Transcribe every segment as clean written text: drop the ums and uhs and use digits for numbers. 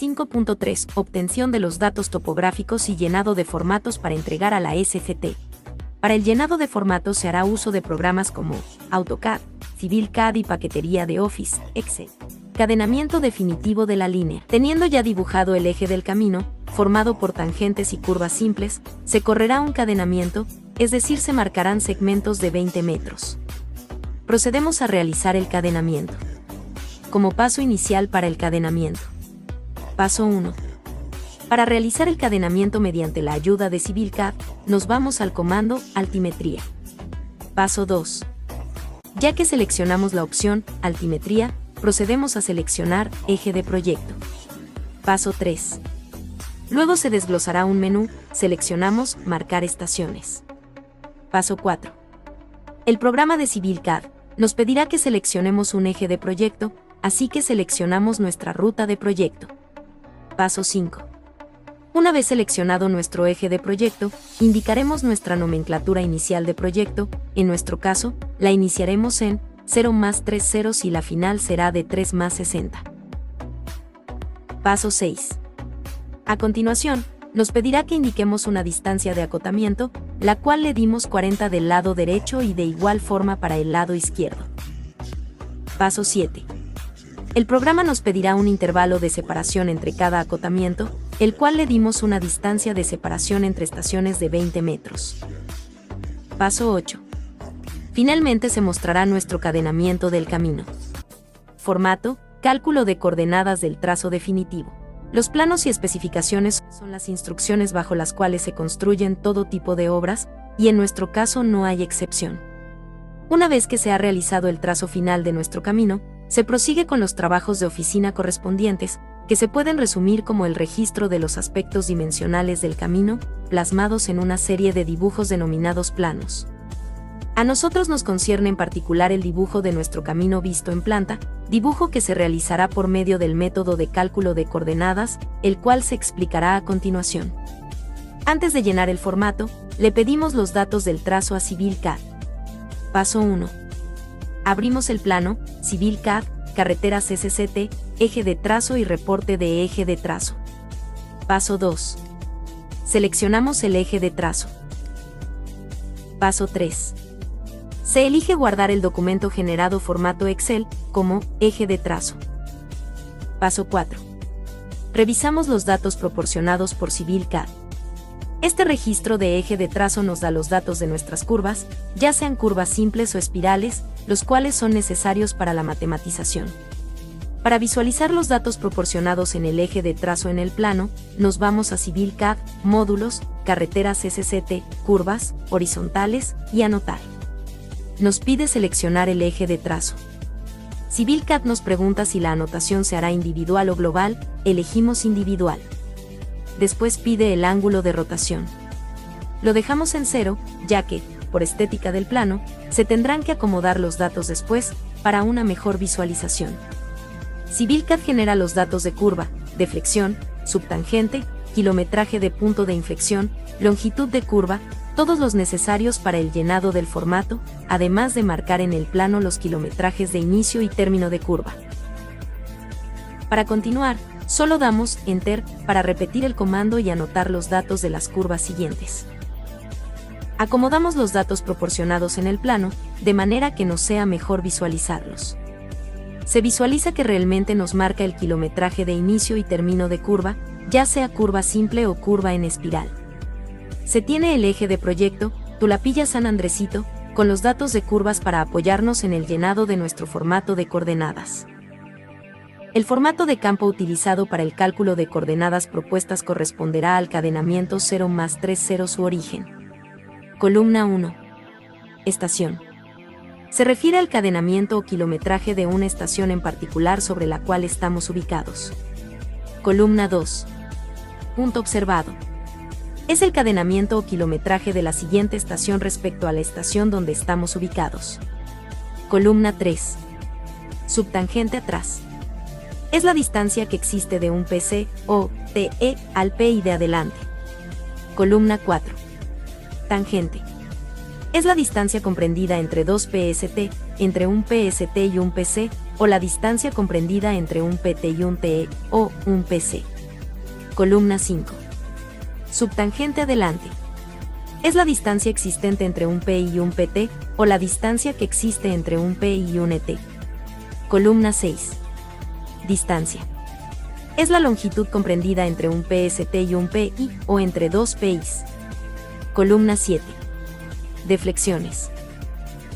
5.3. Obtención de los datos topográficos y llenado de formatos para entregar a la SCT. Para el llenado de formatos se hará uso de programas como AutoCAD, CivilCAD y paquetería de Office, Excel. Cadenamiento definitivo de la línea. Teniendo ya dibujado el eje del camino, formado por tangentes y curvas simples, se correrá un cadenamiento, es decir, se marcarán segmentos de 20 metros. Procedemos a realizar el cadenamiento. Como paso inicial para el cadenamiento. Paso 1. Para realizar el cadenamiento mediante la ayuda de CivilCAD, nos vamos al comando Altimetría. Paso 2. Ya que seleccionamos la opción Altimetría, procedemos a seleccionar Eje de proyecto. Paso 3. Luego se desglosará un menú, seleccionamos Marcar estaciones. Paso 4. El programa de CivilCAD nos pedirá que seleccionemos un eje de proyecto, así que seleccionamos nuestra ruta de proyecto. Paso 5. Una vez seleccionado nuestro eje de proyecto, indicaremos nuestra nomenclatura inicial de proyecto, en nuestro caso, la iniciaremos en 0 más 3 ceros y la final será de 3 más 60. Paso 6. A continuación, nos pedirá que indiquemos una distancia de acotamiento, la cual le dimos 40 del lado derecho y de igual forma para el lado izquierdo. Paso 7. El programa nos pedirá un intervalo de separación entre cada acotamiento, el cual le dimos una distancia de separación entre estaciones de 20 metros. Paso 8. Finalmente se mostrará nuestro cadenamiento del camino. Formato, cálculo de coordenadas del trazo definitivo. Los planos y especificaciones son las instrucciones bajo las cuales se construyen todo tipo de obras, y en nuestro caso no hay excepción. Una vez que se ha realizado el trazo final de nuestro camino, se prosigue con los trabajos de oficina correspondientes, que se pueden resumir como el registro de los aspectos dimensionales del camino, plasmados en una serie de dibujos denominados planos. A nosotros nos concierne en particular el dibujo de nuestro camino visto en planta, dibujo que se realizará por medio del método de cálculo de coordenadas, el cual se explicará a continuación. Antes de llenar el formato, le pedimos los datos del trazo a CivilCAD. Paso 1. Abrimos el plano, CivilCAD, carreteras SCT, eje de trazo y reporte de eje de trazo. Paso 2. Seleccionamos el eje de trazo. Paso 3. Se elige guardar el documento generado formato Excel como eje de trazo. Paso 4. Revisamos los datos proporcionados por CivilCAD. Este registro de eje de trazo nos da los datos de nuestras curvas, ya sean curvas simples o espirales, los cuales son necesarios para la matematización. Para visualizar los datos proporcionados en el eje de trazo en el plano, nos vamos a CivilCAD, módulos, carreteras SCT, curvas, horizontales y anotar. Nos pide seleccionar el eje de trazo. CivilCAD nos pregunta si la anotación se hará individual o global, elegimos individual. Después pide el ángulo de rotación. Lo dejamos en 0, ya que, por estética del plano, se tendrán que acomodar los datos después, para una mejor visualización. CivilCAD genera los datos de curva, deflexión, subtangente, kilometraje de punto de inflexión, longitud de curva, todos los necesarios para el llenado del formato, además de marcar en el plano los kilometrajes de inicio y término de curva. Para continuar, solo damos Enter para repetir el comando y anotar los datos de las curvas siguientes. Acomodamos los datos proporcionados en el plano, de manera que nos sea mejor visualizarlos. Se visualiza que realmente nos marca el kilometraje de inicio y término de curva, ya sea curva simple o curva en espiral. Se tiene el eje de proyecto, Tulapilla San Andresito, con los datos de curvas para apoyarnos en el llenado de nuestro formato de coordenadas. El formato de campo utilizado para el cálculo de coordenadas propuestas corresponderá al cadenamiento 0 más 3 ceros su origen. Columna 1. Estación. Se refiere al cadenamiento o kilometraje de una estación en particular sobre la cual estamos ubicados. Columna 2. Punto observado. Es el cadenamiento o kilometraje de la siguiente estación respecto a la estación donde estamos ubicados. Columna 3. Subtangente atrás. Es la distancia que existe de un PC o TE al PI de adelante. Columna 4. Tangente. Es la distancia comprendida entre dos PST, entre un PST y un PC, o la distancia comprendida entre un PT y un TE, o un PC. Columna 5. Subtangente adelante. Es la distancia existente entre un PI y un PT, o la distancia que existe entre un PI y un ET. Columna 6. Distancia. Es la longitud comprendida entre un PST y un PI, o entre dos PIs. Columna 7. Deflexiones.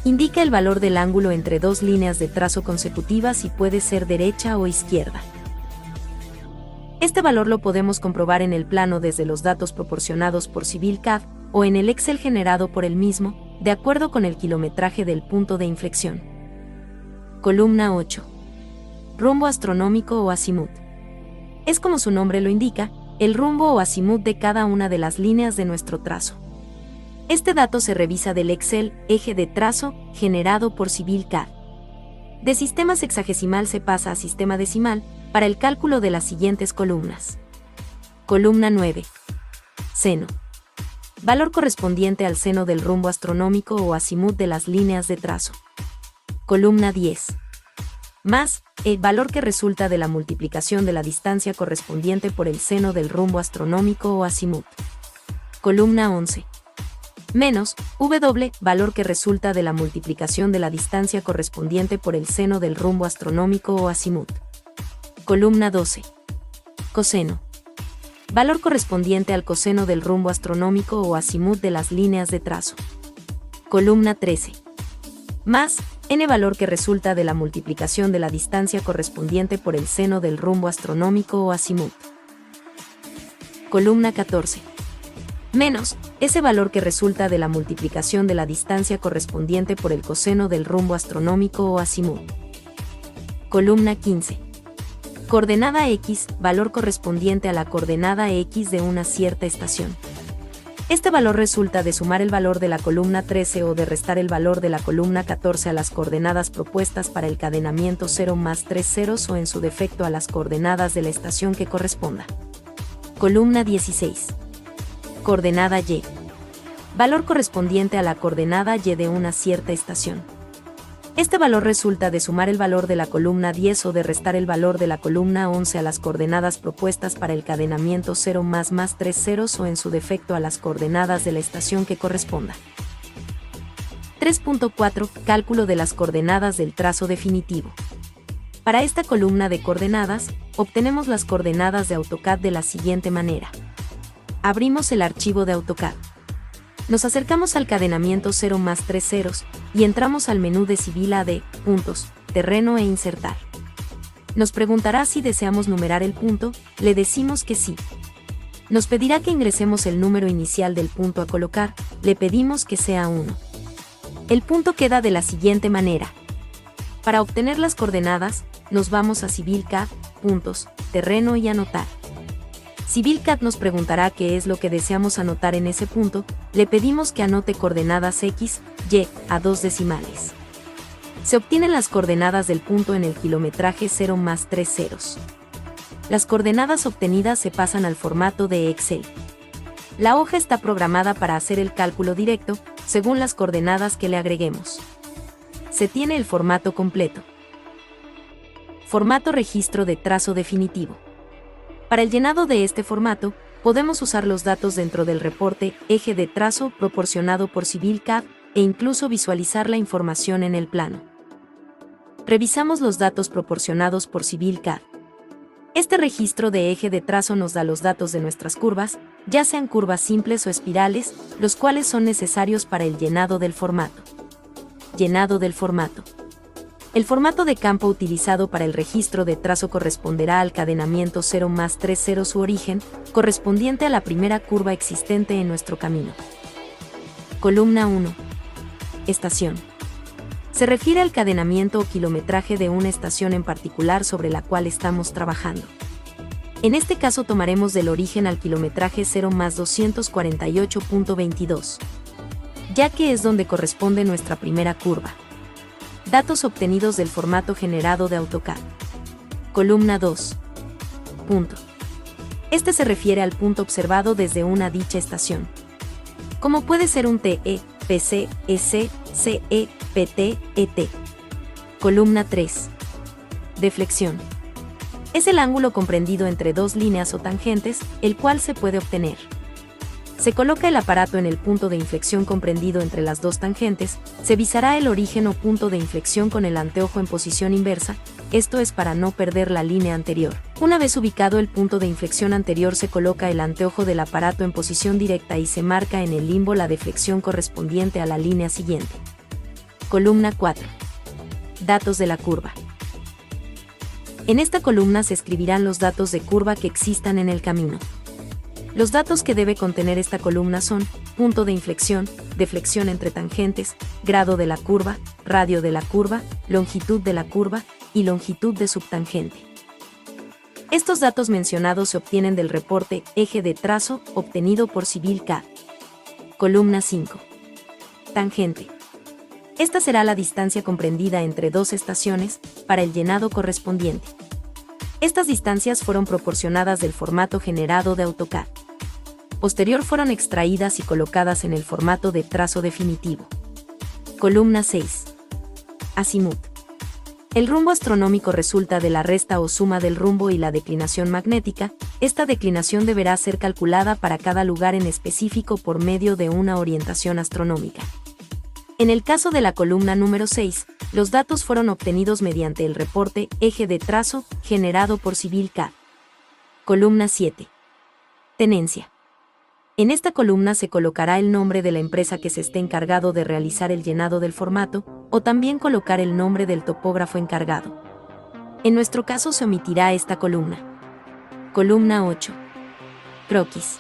Indica el valor del ángulo entre dos líneas de trazo consecutivas y puede ser derecha o izquierda. Este valor lo podemos comprobar en el plano desde los datos proporcionados por CivilCAD o en el Excel generado por el mismo, de acuerdo con el kilometraje del punto de inflexión. Columna 8. Rumbo astronómico o azimut. Es como su nombre lo indica, el rumbo o azimut de cada una de las líneas de nuestro trazo. Este dato se revisa del Excel, eje de trazo, generado por CivilCAD. De sistema sexagesimal se pasa a sistema decimal, para el cálculo de las siguientes columnas. Columna 9. Seno. Valor correspondiente al seno del rumbo astronómico o azimut de las líneas de trazo. Columna 10. Más, el valor que resulta de la multiplicación de la distancia correspondiente por el seno del rumbo astronómico o azimut. Columna 11. Menos, W, valor que resulta de la multiplicación de la distancia correspondiente por el seno del rumbo astronómico o azimut. Columna 12. Coseno. Valor correspondiente al coseno del rumbo astronómico o azimut de las líneas de trazo. Columna 13. Más, N valor que resulta de la multiplicación de la distancia correspondiente por el seno del rumbo astronómico o azimut. Columna 14. Menos, ese valor que resulta de la multiplicación de la distancia correspondiente por el coseno del rumbo astronómico o azimut. Columna 15. Coordenada X, valor correspondiente a la coordenada X de una cierta estación. Este valor resulta de sumar el valor de la columna 13 o de restar el valor de la columna 14 a las coordenadas propuestas para el cadenamiento 0 más 3 ceros o en su defecto a las coordenadas de la estación que corresponda. Columna 16. Coordenada Y. Valor correspondiente a la coordenada Y de una cierta estación. Este valor resulta de sumar el valor de la columna 10 o de restar el valor de la columna 11 a las coordenadas propuestas para el cadenamiento 0 más 3 ceros o en su defecto a las coordenadas de la estación que corresponda. 3.4. Cálculo de las coordenadas del trazo definitivo. Para esta columna de coordenadas, obtenemos las coordenadas de AutoCAD de la siguiente manera. Abrimos el archivo de AutoCAD. Nos acercamos al cadenamiento 0 más 3 ceros, y entramos al menú de Civil AD, puntos, terreno e insertar. Nos preguntará si deseamos numerar el punto, le decimos que sí. Nos pedirá que ingresemos el número inicial del punto a colocar, le pedimos que sea 1. El punto queda de la siguiente manera. Para obtener las coordenadas, nos vamos a CivilCAD, puntos, terreno y anotar. CivilCAD nos preguntará qué es lo que deseamos anotar en ese punto, le pedimos que anote coordenadas X, Y, a 2 decimales. Se obtienen las coordenadas del punto en el kilometraje 0 más 3 ceros. Las coordenadas obtenidas se pasan al formato de Excel. La hoja está programada para hacer el cálculo directo, según las coordenadas que le agreguemos. Se tiene el formato completo. Formato registro de trazo definitivo. Para el llenado de este formato, podemos usar los datos dentro del reporte eje de trazo proporcionado por CivilCAD e incluso visualizar la información en el plano. Revisamos los datos proporcionados por CivilCAD. Este registro de eje de trazo nos da los datos de nuestras curvas, ya sean curvas simples o espirales, los cuales son necesarios para el llenado del formato. Llenado del formato. El formato de campo utilizado para el registro de trazo corresponderá al cadenamiento 0 más 3 ceros su origen, correspondiente a la primera curva existente en nuestro camino. Columna 1. Estación. Se refiere al cadenamiento o kilometraje de una estación en particular sobre la cual estamos trabajando. En este caso tomaremos del origen al kilometraje 0 más 248.22, ya que es donde corresponde nuestra primera curva. Datos obtenidos del formato generado de AutoCAD. Columna 2. Punto. Este se refiere al punto observado desde una dicha estación. Como puede ser un TE, PC, EC, CE, PT, ET. Columna 3. Deflexión. Es el ángulo comprendido entre dos líneas o tangentes, el cual se puede obtener. Se coloca el aparato en el punto de inflexión comprendido entre las dos tangentes, se visará el origen o punto de inflexión con el anteojo en posición inversa, esto es para no perder la línea anterior. Una vez ubicado el punto de inflexión anterior se coloca el anteojo del aparato en posición directa y se marca en el limbo la deflexión correspondiente a la línea siguiente. Columna 4. Datos de la curva. En esta columna se escribirán los datos de curva que existan en el camino. Los datos que debe contener esta columna son punto de inflexión, deflexión entre tangentes, grado de la curva, radio de la curva, longitud de la curva y longitud de subtangente. Estos datos mencionados se obtienen del reporte eje de trazo obtenido por CivilCAD. Columna 5. Tangente. Esta será la distancia comprendida entre dos estaciones para el llenado correspondiente. Estas distancias fueron proporcionadas del formato generado de AutoCAD. Posterior fueron extraídas y colocadas en el formato de trazo definitivo. Columna 6. Azimut. El rumbo astronómico resulta de la resta o suma del rumbo y la declinación magnética. Esta declinación deberá ser calculada para cada lugar en específico por medio de una orientación astronómica. En el caso de la columna número 6, los datos fueron obtenidos mediante el reporte eje de trazo generado por CivilCAD. Columna 7. Tenencia. En esta columna se colocará el nombre de la empresa que se esté encargado de realizar el llenado del formato, o también colocar el nombre del topógrafo encargado. En nuestro caso se omitirá esta columna. Columna 8. Croquis.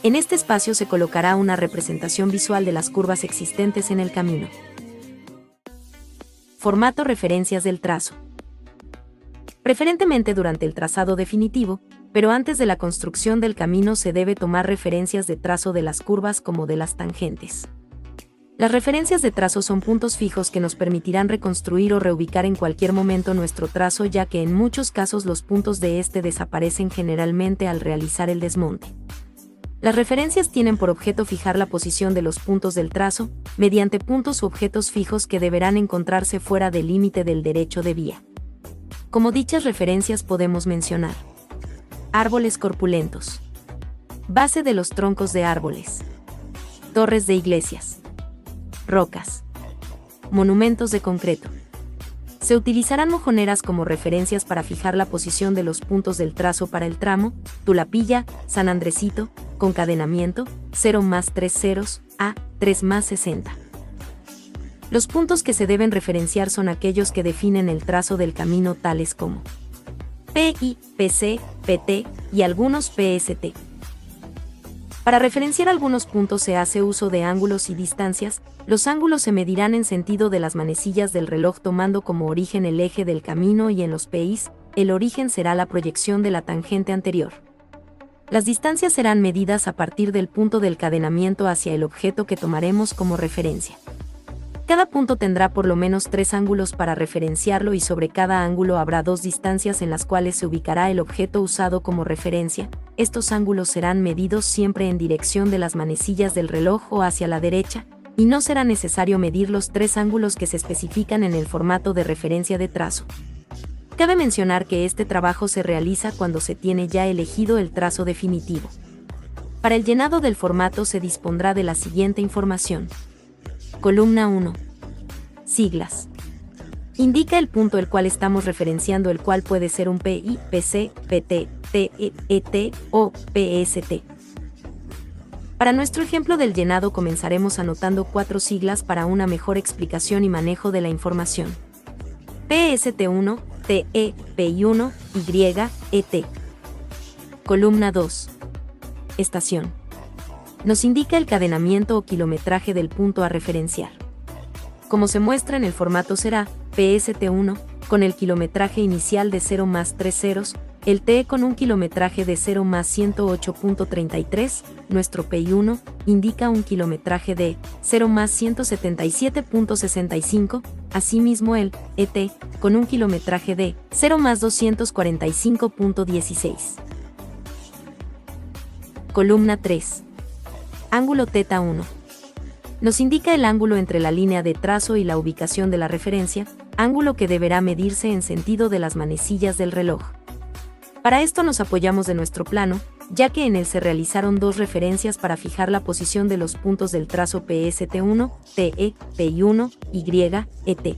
En este espacio se colocará una representación visual de las curvas existentes en el camino. Formato referencias del trazo. Preferentemente durante el trazado definitivo, pero antes de la construcción del camino se debe tomar referencias de trazo de las curvas como de las tangentes. Las referencias de trazo son puntos fijos que nos permitirán reconstruir o reubicar en cualquier momento nuestro trazo, ya que en muchos casos los puntos de este desaparecen generalmente al realizar el desmonte. Las referencias tienen por objeto fijar la posición de los puntos del trazo, mediante puntos u objetos fijos que deberán encontrarse fuera del límite del derecho de vía. Como dichas referencias podemos mencionar: árboles corpulentos, base de los troncos de árboles, torres de iglesias, rocas, monumentos de concreto. Se utilizarán mojoneras como referencias para fijar la posición de los puntos del trazo para el tramo Tulapilla, San Andresito, concadenamiento, 0 más 3 ceros, A, 3 más 60. Los puntos que se deben referenciar son aquellos que definen el trazo del camino, tales como PI, PC, PT y algunos PST. Para referenciar algunos puntos se hace uso de ángulos y distancias. Los ángulos se medirán en sentido de las manecillas del reloj tomando como origen el eje del camino, y en los PIs, el origen será la proyección de la tangente anterior. Las distancias serán medidas a partir del punto del cadenamiento hacia el objeto que tomaremos como referencia. Cada punto tendrá por lo menos 3 ángulos para referenciarlo, y sobre cada ángulo habrá 2 distancias en las cuales se ubicará el objeto usado como referencia. Estos ángulos serán medidos siempre en dirección de las manecillas del reloj o hacia la derecha, y no será necesario medir los 3 ángulos que se especifican en el formato de referencia de trazo. Cabe mencionar que este trabajo se realiza cuando se tiene ya elegido el trazo definitivo. Para el llenado del formato se dispondrá de la siguiente información. Columna 1. Siglas. Indica el punto el cual estamos referenciando, el cual puede ser un PI, PC, PT, TET o PST. Para nuestro ejemplo del llenado comenzaremos anotando 4 siglas para una mejor explicación y manejo de la información. PST1, TE, PI1, Y, ET. Columna 2. Estación. Nos indica el cadenamiento o kilometraje del punto a referenciar. Como se muestra en el formato será PST1 con el kilometraje inicial de 0 más 3 ceros, el TE con un kilometraje de 0 más 108.33, nuestro PI1 indica un kilometraje de 0 más 177.65, asimismo el ET con un kilometraje de 0 más 245.16. Columna 3. Ángulo θ1. Nos indica el ángulo entre la línea de trazo y la ubicación de la referencia, ángulo que deberá medirse en sentido de las manecillas del reloj. Para esto nos apoyamos de nuestro plano, ya que en él se realizaron dos referencias para fijar la posición de los puntos del trazo PST1, TE, PI1, Y, ET.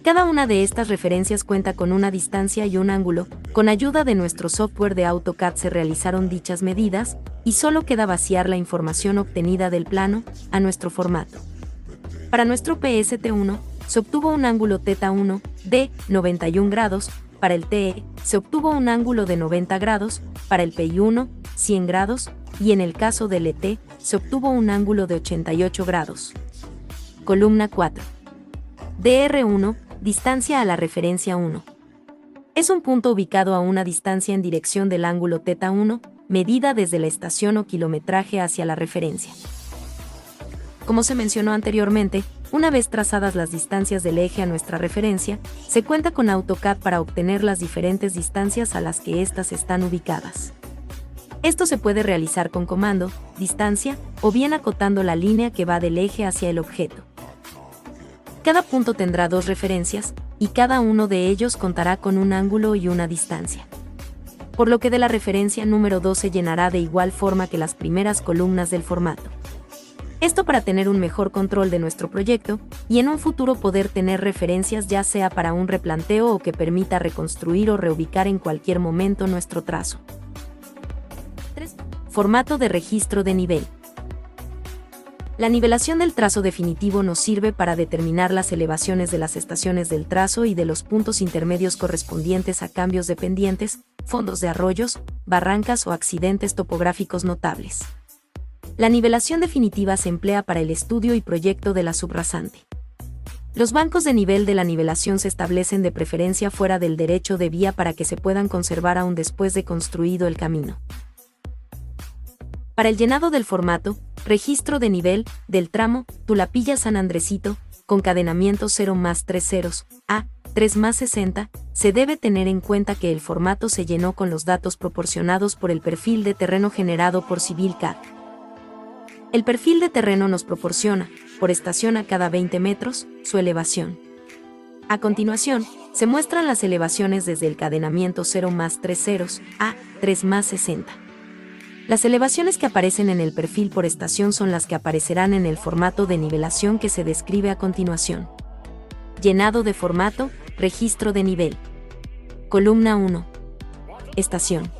Cada una de estas referencias cuenta con una distancia y un ángulo. Con ayuda de nuestro software de AutoCAD se realizaron dichas medidas, y solo queda vaciar la información obtenida del plano a nuestro formato. Para nuestro PST1, se obtuvo un ángulo θ1 de 91 grados, para el TE se obtuvo un ángulo de 90 grados, para el PI1, 100 grados, y en el caso del ET, se obtuvo un ángulo de 88 grados. Columna 4. DR1, distancia a la referencia 1. Es un punto ubicado a una distancia en dirección del ángulo θ1, medida desde la estación o kilometraje hacia la referencia. Como se mencionó anteriormente, una vez trazadas las distancias del eje a nuestra referencia, se cuenta con AutoCAD para obtener las diferentes distancias a las que éstas están ubicadas. Esto se puede realizar con comando, distancia, o bien acotando la línea que va del eje hacia el objeto. Cada punto tendrá dos referencias, y cada uno de ellos contará con un ángulo y una distancia. Por lo que de la referencia número 2 se llenará de igual forma que las primeras columnas del formato. Esto para tener un mejor control de nuestro proyecto, y en un futuro poder tener referencias ya sea para un replanteo o que permita reconstruir o reubicar en cualquier momento nuestro trazo. 3. Formato de registro de nivel. La nivelación del trazo definitivo nos sirve para determinar las elevaciones de las estaciones del trazo y de los puntos intermedios correspondientes a cambios de pendientes, fondos de arroyos, barrancas o accidentes topográficos notables. La nivelación definitiva se emplea para el estudio y proyecto de la subrasante. Los bancos de nivel de la nivelación se establecen de preferencia fuera del derecho de vía para que se puedan conservar aún después de construido el camino. Para el llenado del formato, registro de nivel, del tramo, Tulapilla San Andresito, con cadenamiento 0 más 3 ceros, A, 3 más 60, se debe tener en cuenta que el formato se llenó con los datos proporcionados por el perfil de terreno generado por CivilCAD. El perfil de terreno nos proporciona, por estación a cada 20 metros, su elevación. A continuación, se muestran las elevaciones desde el cadenamiento 0 más 3 ceros, a 3 más 60. Las elevaciones que aparecen en el perfil por estación son las que aparecerán en el formato de nivelación que se describe a continuación. Llenado de formato, registro de nivel. Columna 1. Estación.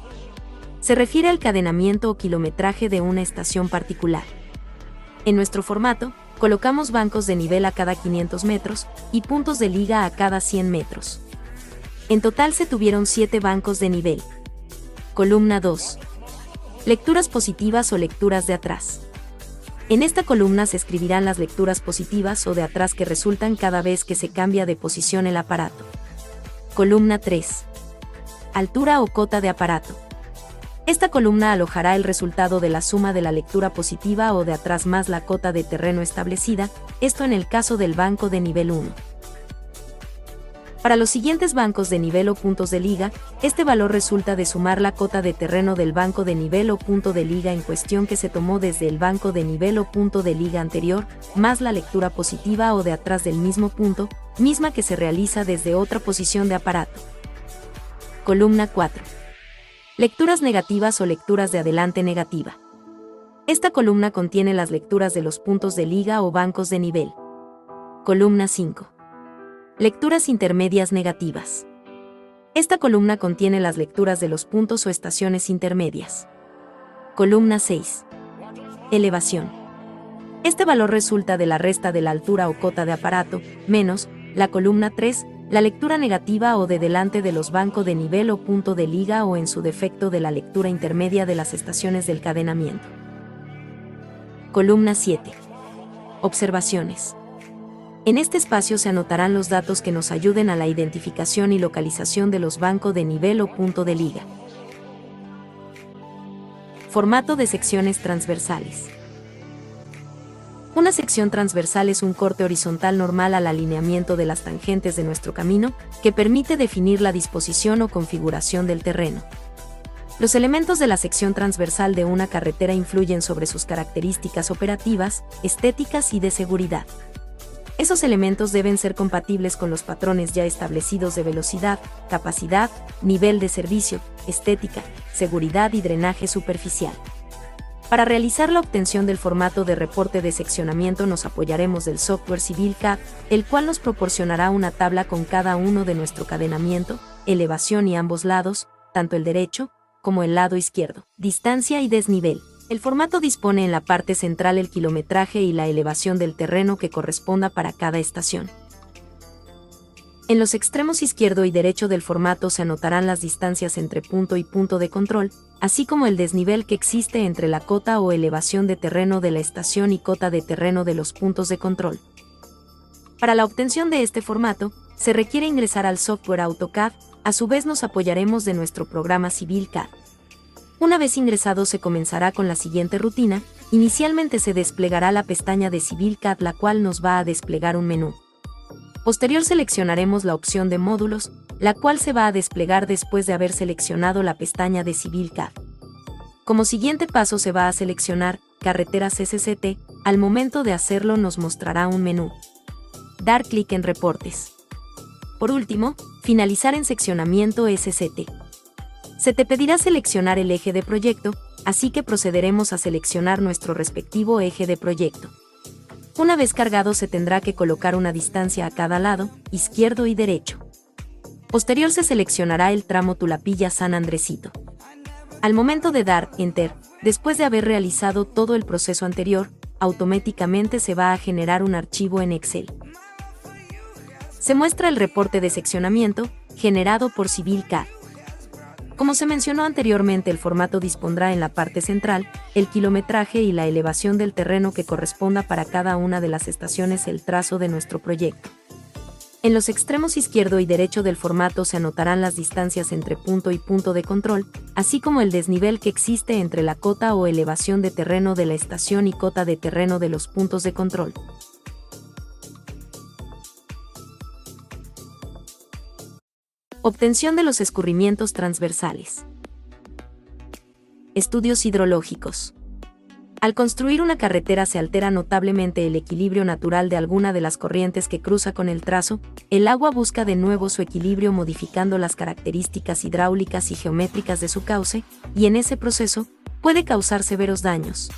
Se refiere al cadenamiento o kilometraje de una estación particular. En nuestro formato, colocamos bancos de nivel a cada 500 metros y puntos de liga a cada 100 metros. En total se tuvieron 7 bancos de nivel. Columna 2. Lecturas positivas o lecturas de atrás. En esta columna se escribirán las lecturas positivas o de atrás que resultan cada vez que se cambia de posición el aparato. Columna 3. Altura o cota de aparato. Esta columna alojará el resultado de la suma de la lectura positiva o de atrás más la cota de terreno establecida, esto en el caso del banco de nivel 1. Para los siguientes bancos de nivel o puntos de liga, este valor resulta de sumar la cota de terreno del banco de nivel o punto de liga en cuestión que se tomó desde el banco de nivel o punto de liga anterior, más la lectura positiva o de atrás del mismo punto, misma que se realiza desde otra posición de aparato. Columna 4. Lecturas negativas o lecturas de adelante negativa. Esta columna contiene las lecturas de los puntos de liga o bancos de nivel. Columna 5. Lecturas intermedias negativas. Esta columna contiene las lecturas de los puntos o estaciones intermedias. Columna 6. Elevación. Este valor resulta de la resta de la altura o cota de aparato, menos, la columna 3, la lectura negativa o de delante de los bancos de nivel o punto de liga o en su defecto de la lectura intermedia de las estaciones del cadenamiento. Columna 7. Observaciones. En este espacio se anotarán los datos que nos ayuden a la identificación y localización de los bancos de nivel o punto de liga. Formato de secciones transversales. Una sección transversal es un corte horizontal normal al alineamiento de las tangentes de nuestro camino, que permite definir la disposición o configuración del terreno. Los elementos de la sección transversal de una carretera influyen sobre sus características operativas, estéticas y de seguridad. Esos elementos deben ser compatibles con los patrones ya establecidos de velocidad, capacidad, nivel de servicio, estética, seguridad y drenaje superficial. Para realizar la obtención del formato de reporte de seccionamiento nos apoyaremos del software Civil CAD, el cual nos proporcionará una tabla con cada uno de nuestro cadenamiento, elevación y ambos lados, tanto el derecho como el lado izquierdo, distancia y desnivel. El formato dispone en la parte central el kilometraje y la elevación del terreno que corresponda para cada estación. En los extremos izquierdo y derecho del formato se anotarán las distancias entre punto y punto de control, así como el desnivel que existe entre la cota o elevación de terreno de la estación y cota de terreno de los puntos de control. Para la obtención de este formato, se requiere ingresar al software AutoCAD, a su vez nos apoyaremos de nuestro programa Civil CAD. Una vez ingresado se comenzará con la siguiente rutina, inicialmente se desplegará la pestaña de Civil CAD la cual nos va a desplegar un menú. Posterior seleccionaremos la opción de módulos, la cual se va a desplegar después de haber seleccionado la pestaña de Civil CAD. Como siguiente paso se va a seleccionar Carreteras SCT, al momento de hacerlo nos mostrará un menú. Dar clic en Reportes. Por último, finalizar en Seccionamiento SCT. Se te pedirá seleccionar el eje de proyecto, así que procederemos a seleccionar nuestro respectivo eje de proyecto. Una vez cargado se tendrá que colocar una distancia a cada lado, izquierdo y derecho. Posterior se seleccionará el tramo Tulapilla-San Andresito. Al momento de dar Enter, después de haber realizado todo el proceso anterior, automáticamente se va a generar un archivo en Excel. Se muestra el reporte de seccionamiento, generado por Civil CAD. Como se mencionó anteriormente, el formato dispondrá en la parte central el kilometraje y la elevación del terreno que corresponda para cada una de las estaciones el trazo de nuestro proyecto. En los extremos izquierdo y derecho del formato se anotarán las distancias entre punto y punto de control, así como el desnivel que existe entre la cota o elevación de terreno de la estación y cota de terreno de los puntos de control. Obtención de los escurrimientos transversales. Estudios hidrológicos. Al construir una carretera se altera notablemente el equilibrio natural de alguna de las corrientes que cruza con el trazo, el agua busca de nuevo su equilibrio modificando las características hidráulicas y geométricas de su cauce, y en ese proceso, puede causar severos daños.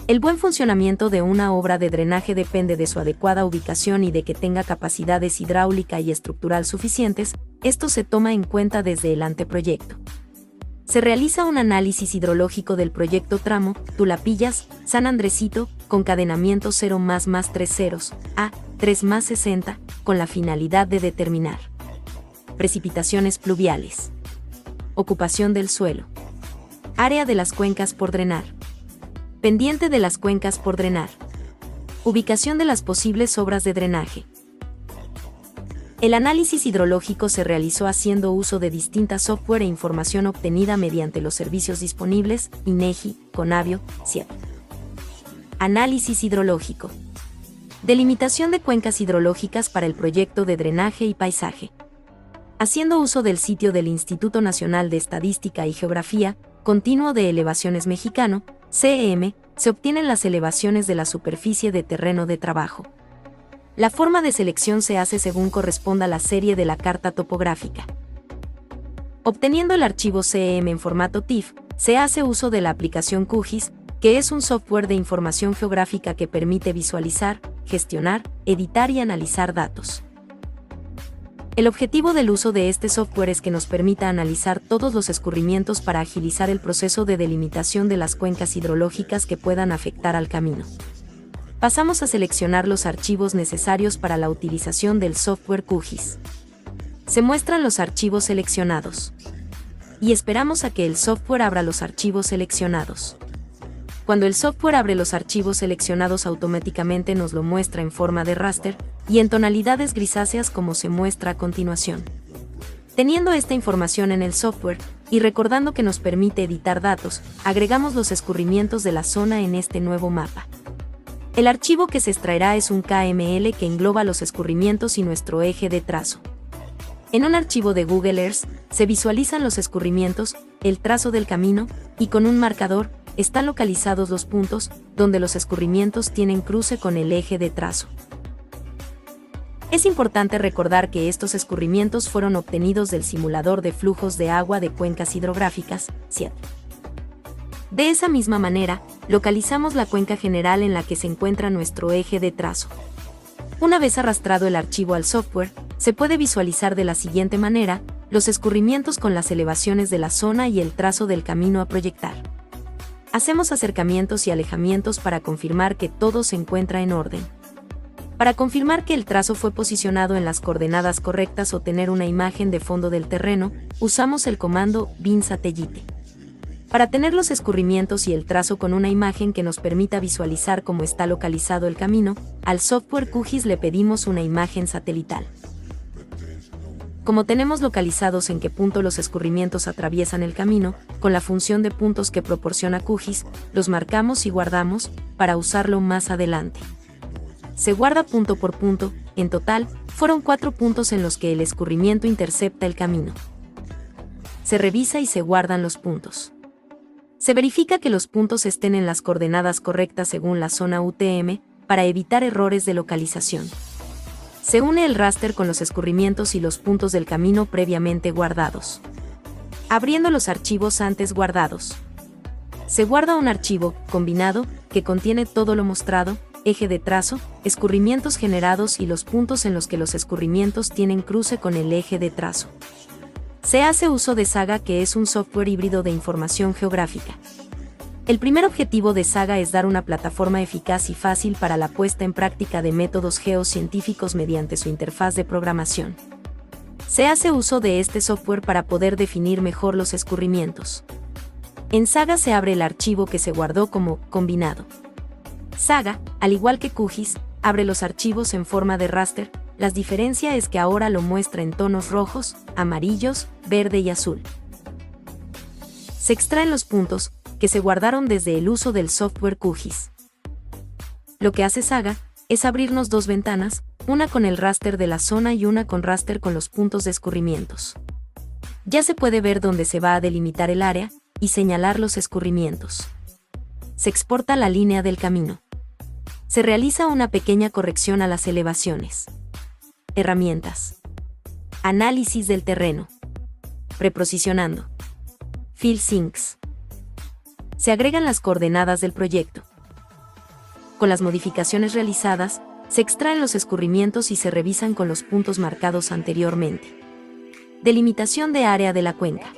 El buen funcionamiento de una obra de drenaje depende de su adecuada ubicación y de que tenga capacidades hidráulica y estructural suficientes, esto se toma en cuenta desde el anteproyecto. Se realiza un análisis hidrológico del proyecto tramo Tulapillas-San Andresito, con cadenamiento 0 más 3 ceros, a 3 más 60, con la finalidad de determinar precipitaciones pluviales, ocupación del suelo, área de las cuencas por drenar, pendiente de las cuencas por drenar, ubicación de las posibles obras de drenaje. El análisis hidrológico se realizó haciendo uso de distintas software e información obtenida mediante los servicios disponibles, INEGI, Conavio, CIEP. Análisis hidrológico. Delimitación de cuencas hidrológicas para el proyecto de drenaje y paisaje. Haciendo uso del sitio del Instituto Nacional de Estadística y Geografía, Continuo de Elevaciones Mexicano, CEM, se obtienen las elevaciones de la superficie de terreno de trabajo. La forma de selección se hace según corresponda a la serie de la carta topográfica. Obteniendo el archivo CEM en formato TIFF, se hace uso de la aplicación QGIS, que es un software de información geográfica que permite visualizar, gestionar, editar y analizar datos. El objetivo del uso de este software es que nos permita analizar todos los escurrimientos para agilizar el proceso de delimitación de las cuencas hidrológicas que puedan afectar al camino. Pasamos a seleccionar los archivos necesarios para la utilización del software QGIS. Se muestran los archivos seleccionados. Y esperamos a que el software abra los archivos seleccionados. Cuando el software abre los archivos seleccionados automáticamente nos lo muestra en forma de raster y en tonalidades grisáceas como se muestra a continuación. Teniendo esta información en el software, y recordando que nos permite editar datos, agregamos los escurrimientos de la zona en este nuevo mapa. El archivo que se extraerá es un KML que engloba los escurrimientos y nuestro eje de trazo. En un archivo de Google Earth se visualizan los escurrimientos, el trazo del camino, y con un marcador están localizados los puntos donde los escurrimientos tienen cruce con el eje de trazo. Es importante recordar que estos escurrimientos fueron obtenidos del simulador de flujos de agua de cuencas hidrográficas, SIAD. De esa misma manera, localizamos la cuenca general en la que se encuentra nuestro eje de trazo. Una vez arrastrado el archivo al software, se puede visualizar de la siguiente manera los escurrimientos con las elevaciones de la zona y el trazo del camino a proyectar. Hacemos acercamientos y alejamientos para confirmar que todo se encuentra en orden. Para confirmar que el trazo fue posicionado en las coordenadas correctas o tener una imagen de fondo del terreno, usamos el comando bin satellite. Para tener los escurrimientos y el trazo con una imagen que nos permita visualizar cómo está localizado el camino, al software QGIS le pedimos una imagen satelital. Como tenemos localizados en qué punto los escurrimientos atraviesan el camino, con la función de puntos que proporciona QGIS, los marcamos y guardamos para usarlo más adelante. Se guarda punto por punto, en total, fueron 4 puntos en los que el escurrimiento intercepta el camino. Se revisa y se guardan los puntos. Se verifica que los puntos estén en las coordenadas correctas según la zona UTM, para evitar errores de localización. Se une el raster con los escurrimientos y los puntos del camino previamente guardados. Abriendo los archivos antes guardados. Se guarda un archivo, combinado, que contiene todo lo mostrado, eje de trazo, escurrimientos generados y los puntos en los que los escurrimientos tienen cruce con el eje de trazo. Se hace uso de Saga, que es un software híbrido de información geográfica. El primer objetivo de Saga es dar una plataforma eficaz y fácil para la puesta en práctica de métodos geocientíficos mediante su interfaz de programación. Se hace uso de este software para poder definir mejor los escurrimientos. En Saga se abre el archivo que se guardó como combinado. Saga, al igual que QGIS, abre los archivos en forma de raster. La diferencia es que ahora lo muestra en tonos rojos, amarillos, verde y azul. Se extraen los puntos, que se guardaron desde el uso del software QGIS. Lo que hace Saga es abrirnos 2 ventanas, una con el raster de la zona y una con raster con los puntos de escurrimientos. Ya se puede ver dónde se va a delimitar el área y señalar los escurrimientos. Se exporta la línea del camino. Se realiza una pequeña corrección a las elevaciones. Herramientas. Análisis del terreno. Preposicionando. Field Syncs. Se agregan las coordenadas del proyecto. Con las modificaciones realizadas, se extraen los escurrimientos y se revisan con los puntos marcados anteriormente. Delimitación de área de la cuenca.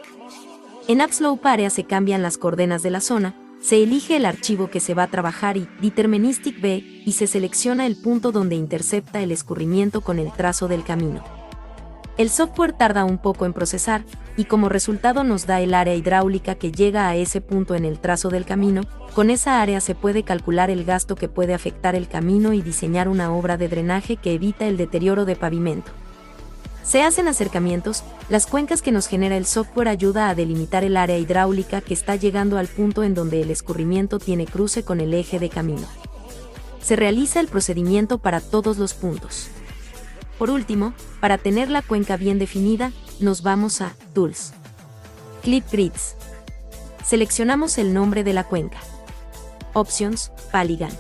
En AppSlope Area se cambian las coordenas de la zona, se elige el archivo que se va a trabajar y Deterministic B y se selecciona el punto donde intercepta el escurrimiento con el trazo del camino. El software tarda un poco en procesar y como resultado nos da el área hidráulica que llega a ese punto en el trazo del camino. Con esa área se puede calcular el gasto que puede afectar el camino y diseñar una obra de drenaje que evita el deterioro de pavimento. Se hacen acercamientos, las cuencas que nos genera el software ayuda a delimitar el área hidráulica que está llegando al punto en donde el escurrimiento tiene cruce con el eje de camino. Se realiza el procedimiento para todos los puntos. Por último, para tener la cuenca bien definida, nos vamos a Tools. Clip Grids. Seleccionamos el nombre de la cuenca. Options, Polygon.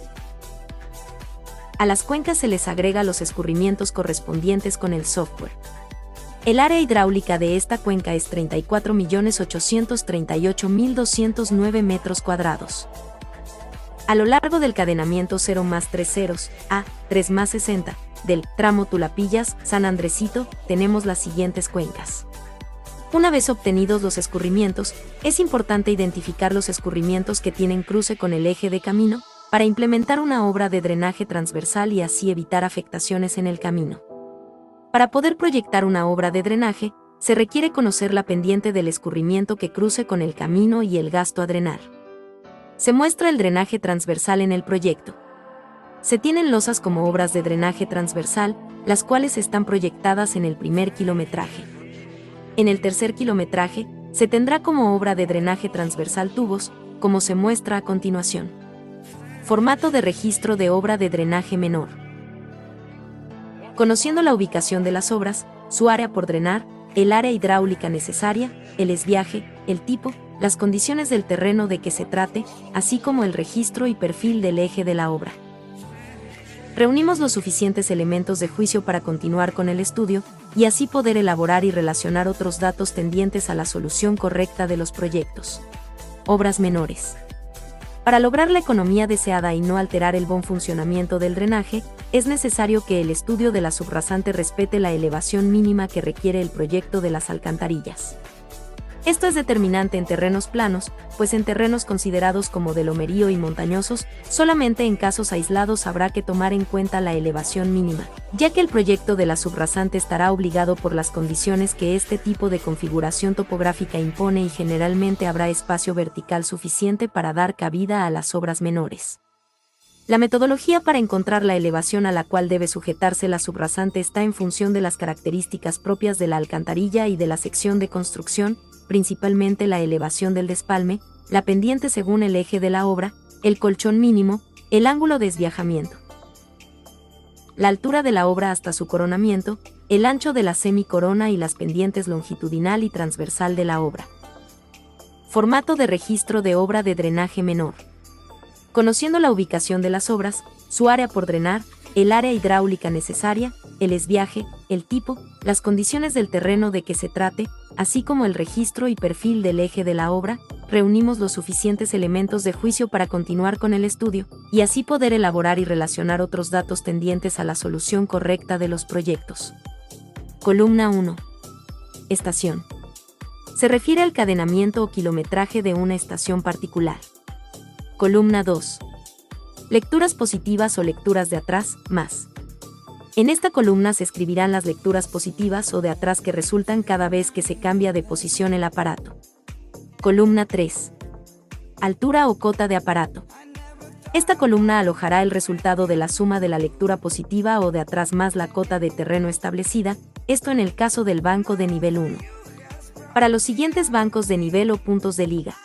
A las cuencas se les agrega los escurrimientos correspondientes con el software. El área hidráulica de esta cuenca es 34.838.209 metros cuadrados. A lo largo del cadenamiento 0 más 3 ceros, a 3 más 60, del tramo Tulapillas, San Andresito, tenemos las siguientes cuencas. Una vez obtenidos los escurrimientos, es importante identificar los escurrimientos que tienen cruce con el eje de camino, para implementar una obra de drenaje transversal y así evitar afectaciones en el camino. Para poder proyectar una obra de drenaje, se requiere conocer la pendiente del escurrimiento que cruce con el camino y el gasto a drenar. Se muestra el drenaje transversal en el proyecto. Se tienen losas como obras de drenaje transversal, las cuales están proyectadas en el primer kilometraje. En el tercer kilometraje, se tendrá como obra de drenaje transversal tubos, como se muestra a continuación. Formato de registro de obra de drenaje menor. Conociendo la ubicación de las obras, su área por drenar, el área hidráulica necesaria, el esbiaje, el tipo, las condiciones del terreno de que se trate, así como el registro y perfil del eje de la obra. Reunimos los suficientes elementos de juicio para continuar con el estudio, y así poder elaborar y relacionar otros datos tendientes a la solución correcta de los proyectos. Obras menores. Para lograr la economía deseada y no alterar el buen funcionamiento del drenaje, es necesario que el estudio de la subrasante respete la elevación mínima que requiere el proyecto de las alcantarillas. Esto es determinante en terrenos planos, pues en terrenos considerados como de lomerío y montañosos, solamente en casos aislados habrá que tomar en cuenta la elevación mínima, ya que el proyecto de la subrasante estará obligado por las condiciones que este tipo de configuración topográfica impone y generalmente habrá espacio vertical suficiente para dar cabida a las obras menores. La metodología para encontrar la elevación a la cual debe sujetarse la subrasante está en función de las características propias de la alcantarilla y de la sección de construcción, principalmente la elevación del despalme, la pendiente según el eje de la obra, el colchón mínimo, el ángulo de esbiajamiento, la altura de la obra hasta su coronamiento, el ancho de la semicorona y las pendientes longitudinal y transversal de la obra. Formato de registro de obra de drenaje menor. Conociendo la ubicación de las obras, su área por drenar, el área hidráulica necesaria, el esbiaje, el tipo, las condiciones del terreno de que se trate, así como el registro y perfil del eje de la obra, reunimos los suficientes elementos de juicio para continuar con el estudio, y así poder elaborar y relacionar otros datos tendientes a la solución correcta de los proyectos. Columna 1. Estación. Se refiere al cadenamiento o kilometraje de una estación particular. Columna 2. Lecturas positivas o lecturas de atrás, más. En esta columna se escribirán las lecturas positivas o de atrás que resultan cada vez que se cambia de posición el aparato. Columna 3. Altura o cota de aparato. Esta columna alojará el resultado de la suma de la lectura positiva o de atrás más la cota de terreno establecida, esto en el caso del banco de nivel 1. Para los siguientes bancos de nivel o puntos de liga.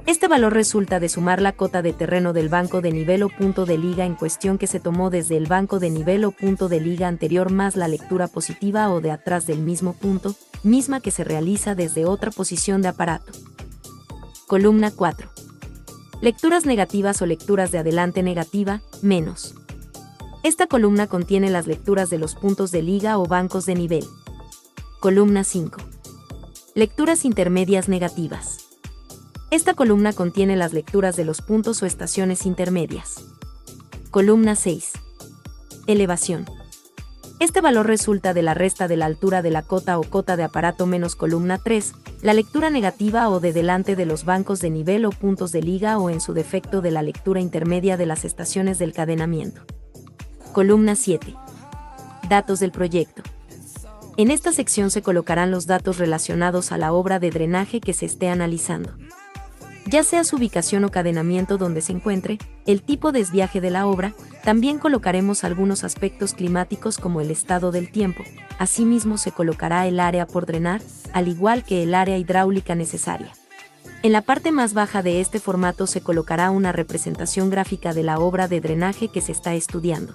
Este valor resulta de sumar la cota de terreno del banco de nivel o punto de liga en cuestión que se tomó desde el banco de nivel o punto de liga anterior más la lectura positiva o de atrás del mismo punto, misma que se realiza desde otra posición de aparato. Columna 4. Lecturas negativas o lecturas de adelante negativa, menos. Esta columna contiene las lecturas de los puntos de liga o bancos de nivel. Columna 5. Lecturas intermedias negativas. Esta columna contiene las lecturas de los puntos o estaciones intermedias. Columna 6. Elevación. Este valor resulta de la resta de la altura de la cota o cota de aparato menos columna 3, la lectura negativa o de delante de los bancos de nivel o puntos de liga o en su defecto de la lectura intermedia de las estaciones del cadenamiento. Columna 7. Datos del proyecto. En esta sección se colocarán los datos relacionados a la obra de drenaje que se esté analizando. Ya sea su ubicación o cadenamiento donde se encuentre, el tipo de esbiaje de la obra, también colocaremos algunos aspectos climáticos como el estado del tiempo. Asimismo se colocará el área por drenar, al igual que el área hidráulica necesaria. En la parte más baja de este formato se colocará una representación gráfica de la obra de drenaje que se está estudiando.